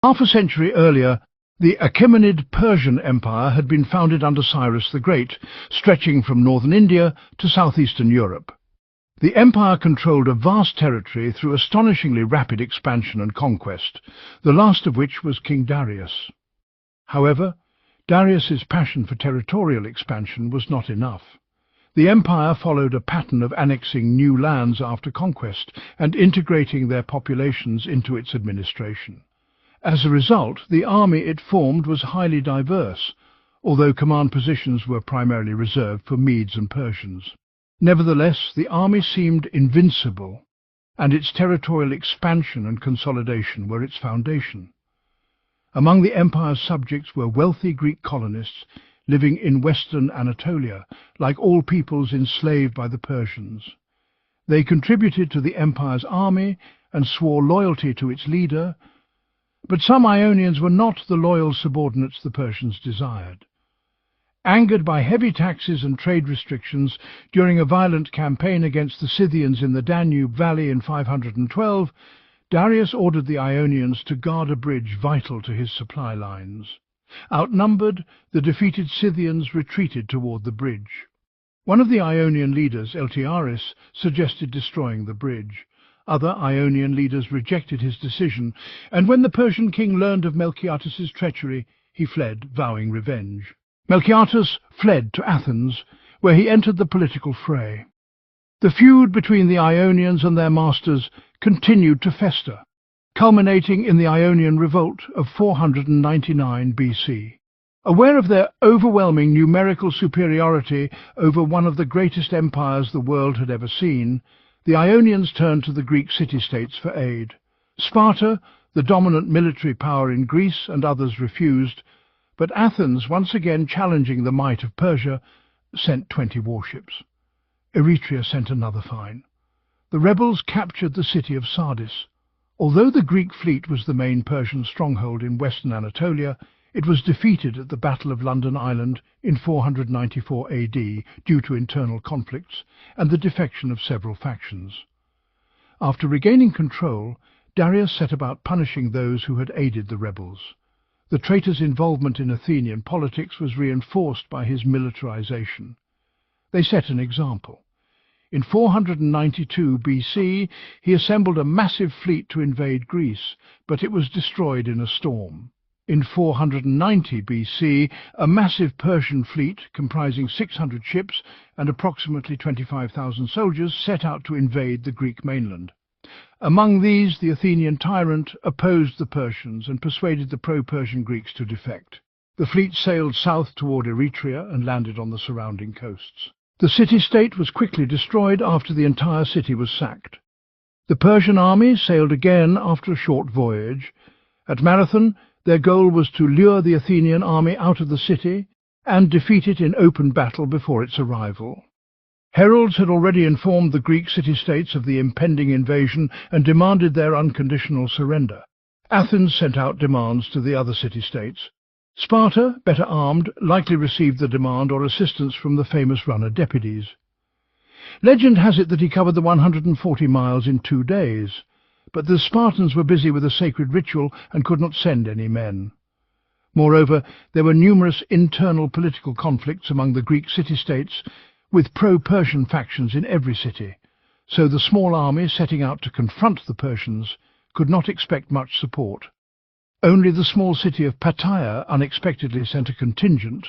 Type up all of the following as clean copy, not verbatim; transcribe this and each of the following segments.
Half a century earlier, the Achaemenid Persian Empire had been founded under Cyrus the Great, stretching from northern India to southeastern Europe. The empire controlled a vast territory through astonishingly rapid expansion and conquest, the last of which was King Darius. However, Darius's passion for territorial expansion was not enough. The empire followed a pattern of annexing new lands after conquest and integrating their populations into its administration. As a result, the army it formed was highly diverse, although command positions were primarily reserved for Medes and Persians. Nevertheless, the army seemed invincible, and its territorial expansion and consolidation were its foundation. Among the empire's subjects were wealthy Greek colonists living in western Anatolia, like all peoples enslaved by the Persians. They contributed to the empire's army and swore loyalty to its leader, but some Ionians were not the loyal subordinates the Persians desired. Angered by heavy taxes and trade restrictions during a violent campaign against the Scythians in the Danube Valley in 512, Darius ordered the Ionians to guard a bridge vital to his supply lines. Outnumbered, the defeated Scythians retreated toward the bridge. One of the Ionian leaders, Eltiaris, suggested destroying the bridge. Other Ionian leaders rejected his decision, and when the Persian king learned of Melchiatus's treachery, he fled, vowing revenge. Melchiatus fled to Athens, where he entered the political fray. The feud between the Ionians and their masters continued to fester, culminating in the Ionian Revolt of 499 BC. Aware of their overwhelming numerical superiority over one of the greatest empires the world had ever seen, the Ionians turned to the Greek city-states for aid. Sparta, the dominant military power in Greece, and others refused, but Athens, once again challenging the might of Persia, sent 20 warships. Eretria sent another fine. The rebels captured the city of Sardis. Although the Greek fleet was the main Persian stronghold in western Anatolia, it was defeated at the Battle of London Island in 494 AD due to internal conflicts and the defection of several factions. After regaining control, Darius set about punishing those who had aided the rebels. The traitors' involvement in Athenian politics was reinforced by his militarization. They set an example. In 492 BC, he assembled a massive fleet to invade Greece, but it was destroyed in a storm. In 490 BC, a massive Persian fleet, comprising 600 ships and approximately 25,000 soldiers, set out to invade the Greek mainland. Among these, the Athenian tyrant opposed the Persians and persuaded the pro-Persian Greeks to defect. The fleet sailed south toward Eretria and landed on the surrounding coasts. The city-state was quickly destroyed after the entire city was sacked. The Persian army sailed again after a short voyage. At Marathon, their goal was to lure the Athenian army out of the city and defeat it in open battle before its arrival. Heralds had already informed the Greek city-states of the impending invasion and demanded their unconditional surrender. Athens sent out demands to the other city-states. Sparta, better armed, likely received the demand or assistance from the famous runner Depides. Legend has it that he covered the 140 miles in 2 days, but the Spartans were busy with a sacred ritual and could not send any men. Moreover, there were numerous internal political conflicts among the Greek city-states, with pro-Persian factions in every city, so the small army setting out to confront the Persians could not expect much support. Only the small city of Plataea unexpectedly sent a contingent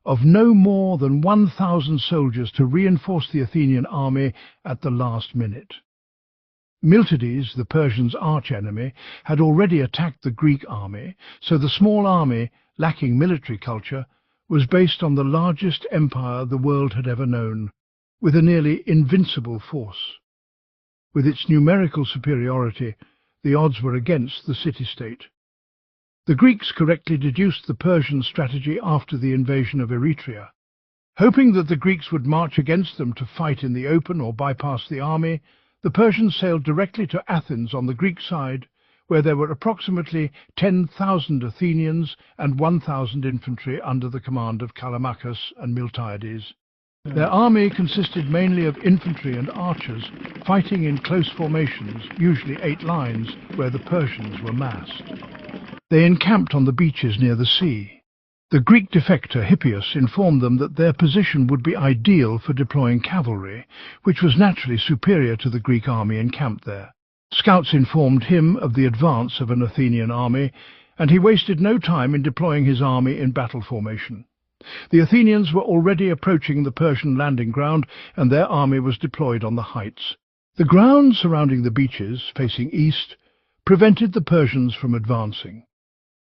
of no more than 1,000 soldiers to reinforce the Athenian army at the last minute. Miltiades, the Persians' arch-enemy, had already attacked the Greek army, so the small army, lacking military culture, was based on the largest empire the world had ever known, with a nearly invincible force. With its numerical superiority, the odds were against the city-state. The Greeks correctly deduced the Persian strategy after the invasion of Eretria. Hoping that the Greeks would march against them to fight in the open or bypass the army, the Persians sailed directly to Athens on the Greek side, where there were approximately 10,000 Athenians and 1,000 infantry under the command of Callimachus and Miltiades. Their army consisted mainly of infantry and archers, fighting in close formations, usually 8 lines, where the Persians were massed. They encamped on the beaches near the sea. The Greek defector Hippias informed them that their position would be ideal for deploying cavalry, which was naturally superior to the Greek army encamped there. Scouts informed him of the advance of an Athenian army, and he wasted no time in deploying his army in battle formation. The Athenians were already approaching the Persian landing ground, and their army was deployed on the heights. The ground surrounding the beaches, facing east, prevented the Persians from advancing.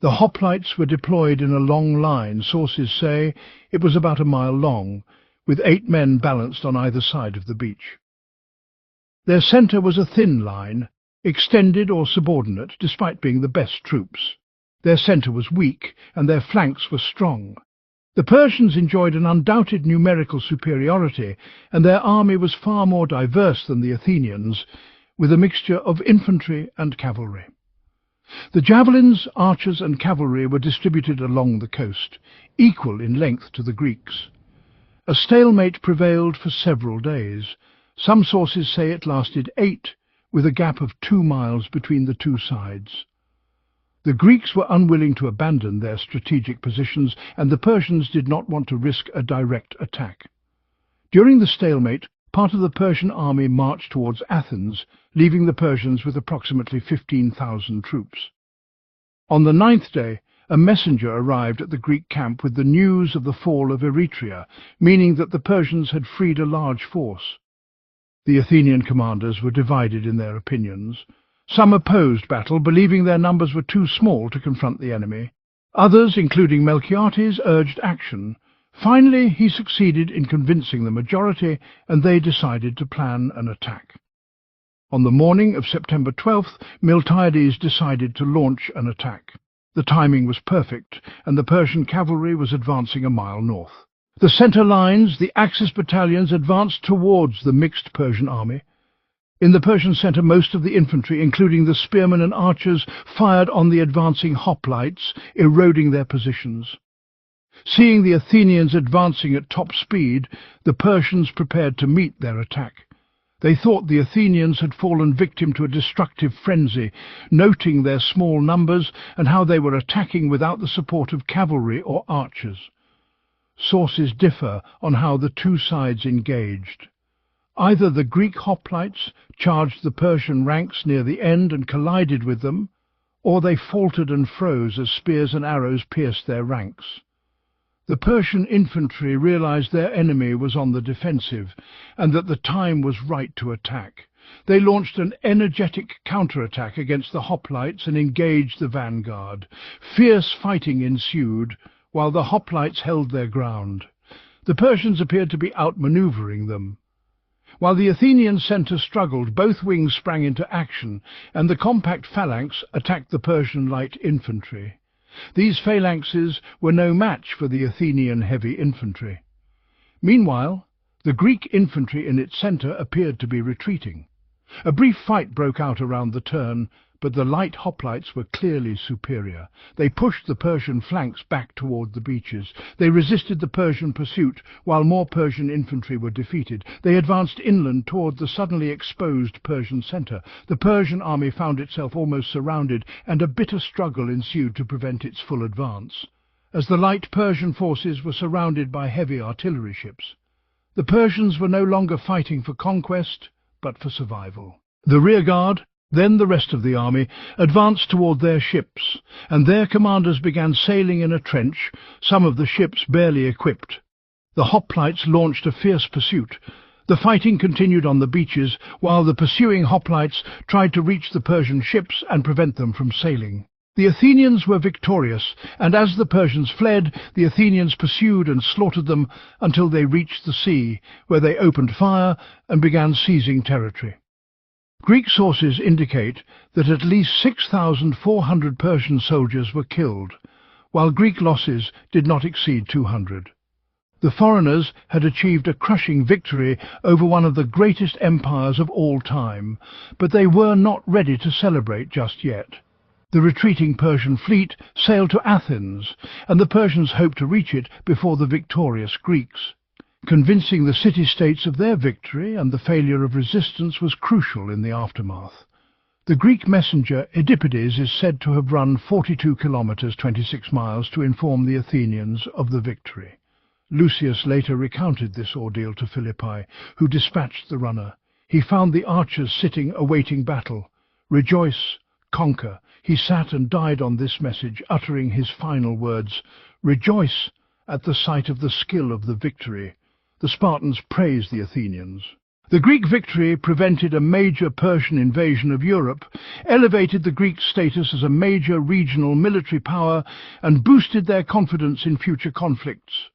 The hoplites were deployed in a long line. Sources say it was about a mile long, with 8 men balanced on either side of the beach. Their centre was a thin line, extended or subordinate, despite being the best troops. Their centre was weak, and their flanks were strong. The Persians enjoyed an undoubted numerical superiority, and their army was far more diverse than the Athenians, with a mixture of infantry and cavalry. The javelins, archers and cavalry were distributed along the coast, equal in length to the Greeks. A stalemate prevailed for several days. Some sources say it lasted 8, with a gap of 2 miles between the two sides. The Greeks were unwilling to abandon their strategic positions, and the Persians did not want to risk a direct attack. During the stalemate, part of the Persian army marched towards Athens, leaving the Persians with approximately 15,000 troops. On the 9th day, a messenger arrived at the Greek camp with the news of the fall of Eretria, meaning that the Persians had freed a large force. The Athenian commanders were divided in their opinions. Some opposed battle, believing their numbers were too small to confront the enemy. Others, including Melchiades, urged action. Finally, he succeeded in convincing the majority, and they decided to plan an attack. On the morning of September 12th, Miltiades decided to launch an attack. The timing was perfect, and the Persian cavalry was advancing a mile north. The centre lines, the Axis battalions, advanced towards the mixed Persian army. In the Persian centre, most of the infantry, including the spearmen and archers, fired on the advancing hoplites, eroding their positions. Seeing the Athenians advancing at top speed, the Persians prepared to meet their attack. They thought the Athenians had fallen victim to a destructive frenzy, noting their small numbers and how they were attacking without the support of cavalry or archers. Sources differ on how the two sides engaged. Either the Greek hoplites charged the Persian ranks near the end and collided with them, or they faltered and froze as spears and arrows pierced their ranks. The Persian infantry realized their enemy was on the defensive and that the time was right to attack. They launched an energetic counterattack against the hoplites and engaged the vanguard. Fierce fighting ensued, while the hoplites held their ground. The Persians appeared to be outmaneuvering them. While the Athenian centre struggled, both wings sprang into action, and the compact phalanx attacked the Persian light infantry. These phalanxes were no match for the Athenian heavy infantry. Meanwhile, the Greek infantry in its centre appeared to be retreating. A brief fight broke out around the turn, but the light hoplites were clearly superior. They pushed the Persian flanks back toward the beaches. They resisted the Persian pursuit, while more Persian infantry were defeated. They advanced inland toward the suddenly exposed Persian centre. The Persian army found itself almost surrounded, and a bitter struggle ensued to prevent its full advance, as the light Persian forces were surrounded by heavy artillery ships. The Persians were no longer fighting for conquest, but for survival. The rearguard, then the rest of the army, advanced toward their ships, and their commanders began sailing in a trench, some of the ships barely equipped. The hoplites launched a fierce pursuit. The fighting continued on the beaches, while the pursuing hoplites tried to reach the Persian ships and prevent them from sailing. The Athenians were victorious, and as the Persians fled, the Athenians pursued and slaughtered them until they reached the sea, where they opened fire and began seizing territory. Greek sources indicate that at least 6,400 Persian soldiers were killed, while Greek losses did not exceed 200. The foreigners had achieved a crushing victory over one of the greatest empires of all time, but they were not ready to celebrate just yet. The retreating Persian fleet sailed to Athens, and the Persians hoped to reach it before the victorious Greeks. Convincing the city-states of their victory and the failure of resistance was crucial in the aftermath. The Greek messenger Edipides is said to have run 42 kilometers 26 miles to inform the Athenians of the victory. Lucius later recounted this ordeal to Philippi, who dispatched the runner. He found the archers sitting awaiting battle. "Rejoice, conquer." He sat and died on this message, uttering his final words, "Rejoice," at the sight of the skill of the victory. The Spartans praised the Athenians. The Greek victory prevented a major Persian invasion of Europe, elevated the Greek status as a major regional military power, and boosted their confidence in future conflicts.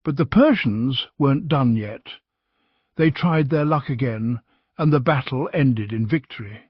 But the Persians weren't done yet. They tried their luck again, and the battle ended in victory.